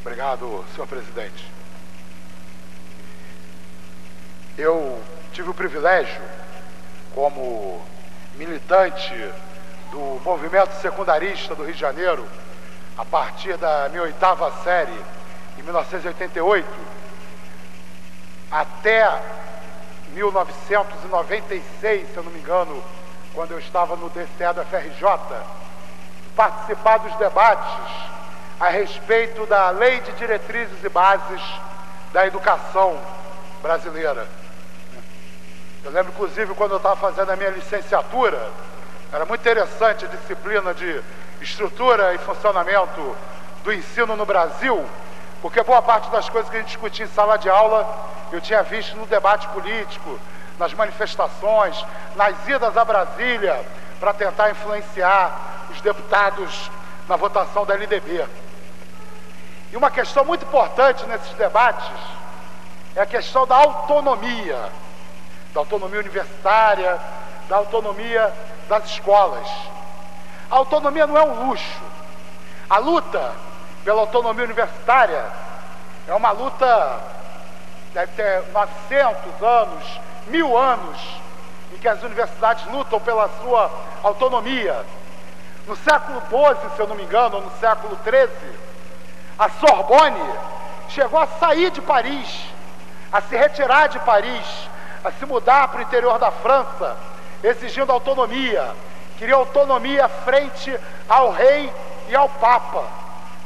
Obrigado, senhor presidente. Eu tive o privilégio, como militante do movimento secundarista do Rio de Janeiro, a partir da minha 8ª série, em 1988, até 1996, se eu não me engano, quando eu estava no DCE da FRJ, participar dos debates a respeito da Lei de Diretrizes e Bases da Educação Brasileira. Eu lembro, inclusive, quando eu estava fazendo a minha licenciatura, era muito interessante a disciplina de estrutura e funcionamento do ensino no Brasil, porque boa parte das coisas que a gente discutia em sala de aula, eu tinha visto no debate político, nas manifestações, nas idas a Brasília, para tentar influenciar os deputados na votação da LDB. E uma questão muito importante nesses debates é a questão da autonomia universitária, da autonomia das escolas. A autonomia não é um luxo. A luta pela autonomia universitária é uma luta, deve ter 900 anos, 1000 anos, em que as universidades lutam pela sua autonomia. No século XII, se eu não me engano, ou no século XIII, a Sorbonne chegou a sair de Paris, a se retirar de Paris, a se mudar para o interior da França, exigindo autonomia. Queria autonomia frente ao rei e ao papa,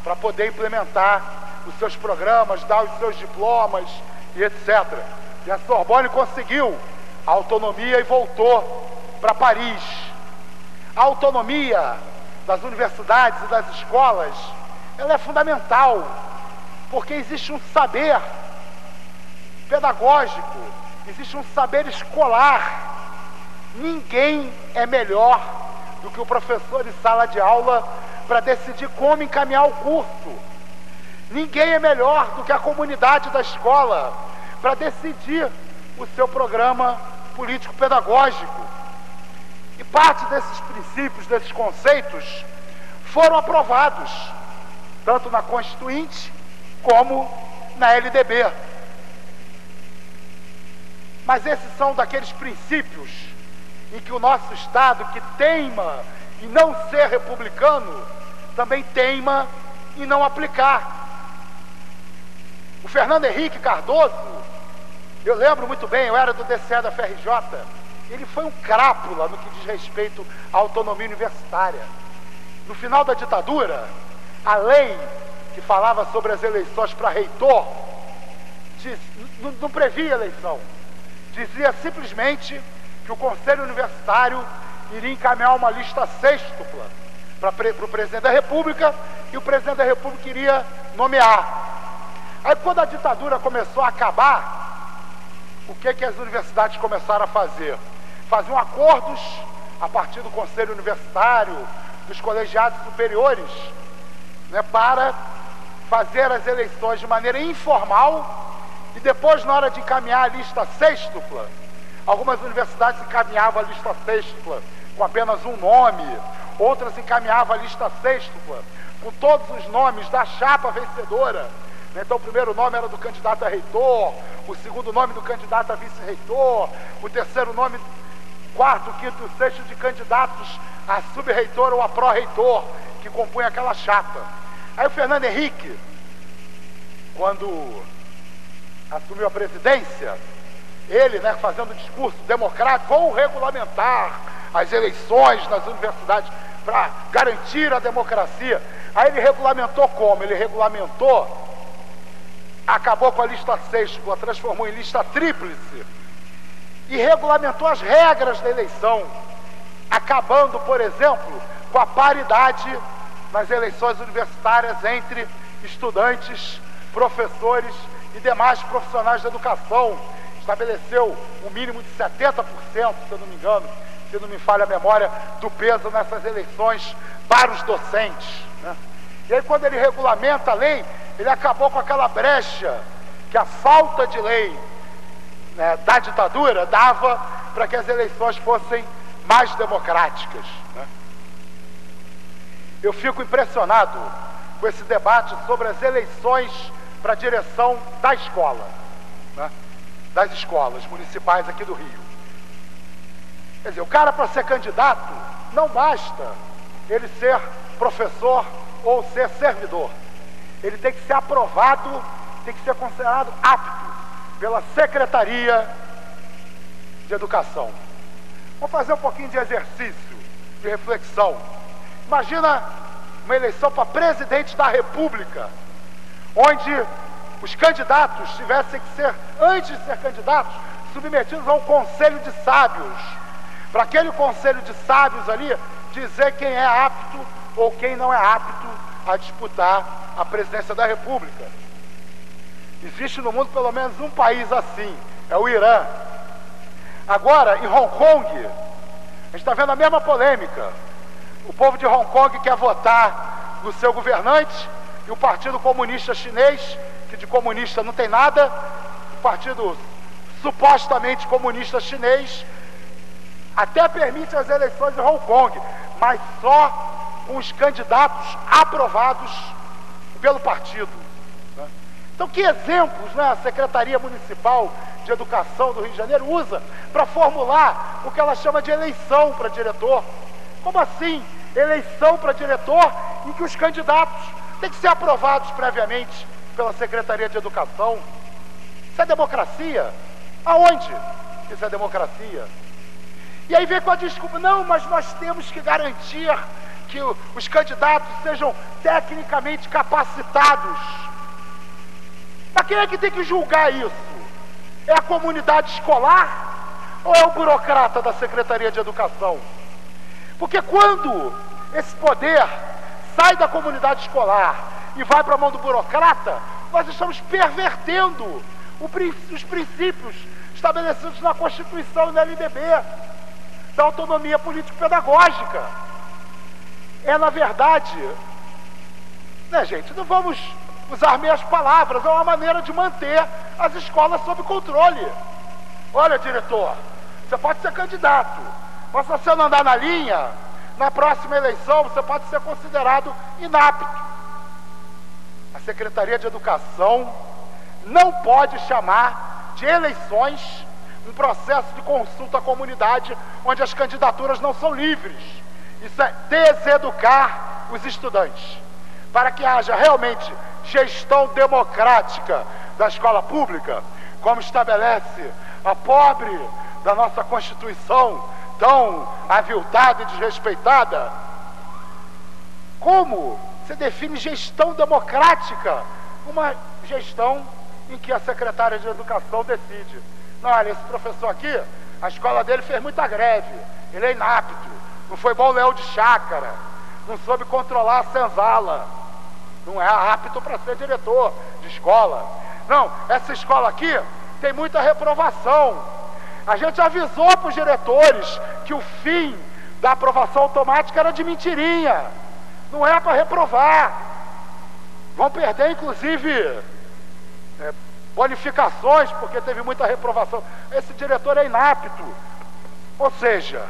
para poder implementar os seus programas, dar os seus diplomas e etc. E a Sorbonne conseguiu a autonomia e voltou para Paris. A autonomia das universidades e das escolas, ela é fundamental, porque existe um saber pedagógico, existe um saber escolar. Ninguém é melhor do que o professor em sala de aula para decidir como encaminhar o curso. Ninguém é melhor do que a comunidade da escola para decidir o seu programa político-pedagógico. E parte desses princípios, desses conceitos, foram aprovados, tanto na Constituinte como na LDB. Mas esses são daqueles princípios em que o nosso Estado, que teima em não ser republicano, também teima em não aplicar. O Fernando Henrique Cardoso, eu lembro muito bem, eu era do DCE da FRJ, ele foi um crápula no que diz respeito à autonomia universitária. No final da ditadura, a lei que falava sobre as eleições para reitor não previa eleição. Dizia simplesmente que o Conselho Universitário iria encaminhar uma lista sêxtupla para o Presidente da República, e o Presidente da República iria nomear. Aí, quando a ditadura começou a acabar, o que as universidades começaram a fazer? Faziam acordos a partir do Conselho Universitário, dos colegiados superiores, né, para fazer as eleições de maneira informal, e depois, na hora de encaminhar a lista sêxtupla, algumas universidades encaminhavam a lista sêxtupla com apenas um nome, outras encaminhavam a lista sêxtupla com todos os nomes da chapa vencedora. Então, o primeiro nome era do candidato a reitor, o segundo nome do candidato a vice-reitor, o terceiro nome, quarto, quinto e sexto de candidatos a sub-reitor ou a pró-reitor, que compunha aquela chapa. Aí o Fernando Henrique, quando assumiu a presidência, ele, né, fazendo discurso democrático, vão regulamentar as eleições nas universidades para garantir a democracia. Aí ele regulamentou como? Ele regulamentou, acabou com a lista sêxtupla, transformou em lista tríplice e regulamentou as regras da eleição, acabando, por exemplo, com a paridade nas eleições universitárias entre estudantes, professores e demais profissionais da educação. Estabeleceu um mínimo de 70%, se eu não me engano, se não me falha a memória, do peso nessas eleições para os docentes, né? E aí, quando ele regulamenta a lei, ele acabou com aquela brecha que a falta de lei, né, da ditadura dava para que as eleições fossem mais democráticas, né? Eu fico impressionado com esse debate sobre as eleições para a direção da escola, né? Das escolas municipais aqui do Rio. Quer dizer, o cara, para ser candidato, não basta ele ser professor ou ser servidor. Ele tem que ser aprovado, tem que ser considerado apto pela Secretaria de Educação. Vamos fazer um pouquinho de exercício, de reflexão. Imagina uma eleição para presidente da República, onde os candidatos tivessem que ser, antes de ser candidatos, submetidos a um conselho de sábios. Para aquele conselho de sábios ali, dizer quem é apto ou quem não é apto a disputar a presidência da República. Existe no mundo pelo menos um país assim, é o Irã. Agora, em Hong Kong, a gente está vendo a mesma polêmica. O povo de Hong Kong quer votar no seu governante e o Partido Comunista Chinês, que de comunista não tem nada, o Partido supostamente comunista chinês, até permite as eleições em Hong Kong, mas só com os candidatos aprovados pelo partido. Né? Então, que exemplos, né, a Secretaria Municipal de Educação do Rio de Janeiro usa para formular o que ela chama de eleição para diretor? Como assim? Eleição para diretor em que os candidatos têm que ser aprovados previamente pela Secretaria de Educação? Isso é democracia? Aonde isso é democracia? E aí vem com a desculpa, não, mas nós temos que garantir que os candidatos sejam tecnicamente capacitados. Mas quem é que tem que julgar isso? É a comunidade escolar ou é o burocrata da Secretaria de Educação? Porque quando esse poder sai da comunidade escolar e vai para a mão do burocrata, nós estamos pervertendo os princípios estabelecidos na Constituição e na LDB, da autonomia político-pedagógica. É, na verdade, né, gente, não vamos usar meias palavras, é uma maneira de manter as escolas sob controle. Olha, diretor, você pode ser candidato, mas se você não andar na linha, na próxima eleição você pode ser considerado inapto. A Secretaria de Educação não pode chamar de eleições um processo de consulta à comunidade onde as candidaturas não são livres. Isso é deseducar os estudantes. Para que haja realmente gestão democrática da escola pública, como estabelece a pobre da nossa Constituição, tão aviltada e desrespeitada. Como se define gestão democrática? Uma gestão em que a secretária de Educação decide: não, olha, esse professor aqui, a escola dele fez muita greve, ele é inapto, não foi bom leão de chácara, não soube controlar a senzala, não é apto para ser diretor de escola. Não, essa escola aqui tem muita reprovação. A gente avisou para os diretores que o fim da aprovação automática era de mentirinha, não é para reprovar. Vão perder, inclusive, bonificações, porque teve muita reprovação. Esse diretor é inapto. Ou seja,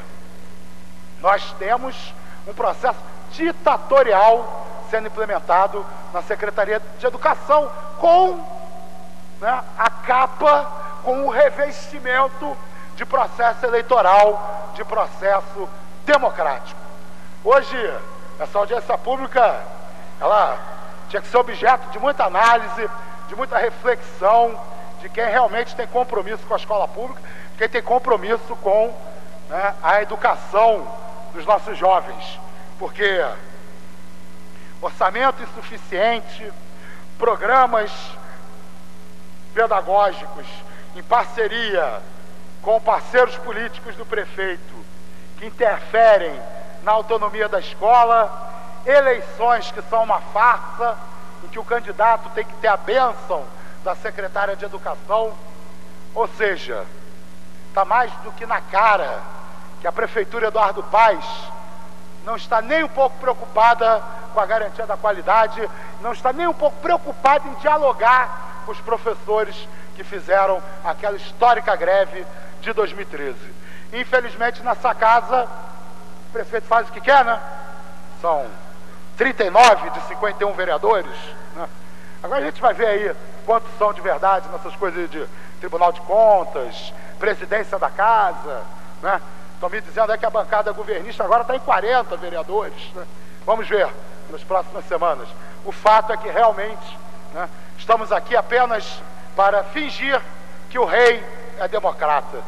nós temos um processo ditatorial sendo implementado na Secretaria de Educação, com, né, a capa, com o revestimento de processo eleitoral, de processo democrático. Hoje, essa audiência pública, ela tinha que ser objeto de muita análise, de muita reflexão, de quem realmente tem compromisso com a escola pública, quem tem compromisso com, né, a educação dos nossos jovens. Porque orçamento insuficiente, programas pedagógicos em parceria com parceiros políticos do prefeito que interferem na autonomia da escola, eleições que são uma farsa, em que o candidato tem que ter a bênção da secretária de Educação. Ou seja, está mais do que na cara que a Prefeitura Eduardo Paes não está nem um pouco preocupada com a garantia da qualidade, não está nem um pouco preocupada em dialogar com os professores que fizeram aquela histórica greve de 2013. Infelizmente, nessa casa, o prefeito faz o que quer, né? São 39 de 51 vereadores, né? Agora a gente vai ver aí quantos são de verdade nessas coisas de Tribunal de Contas, presidência da casa, né? Estão me dizendo aí que a bancada governista agora está em 40 vereadores, né? Vamos ver nas próximas semanas. O fato é que realmente, né, estamos aqui apenas para fingir que o rei é democrata.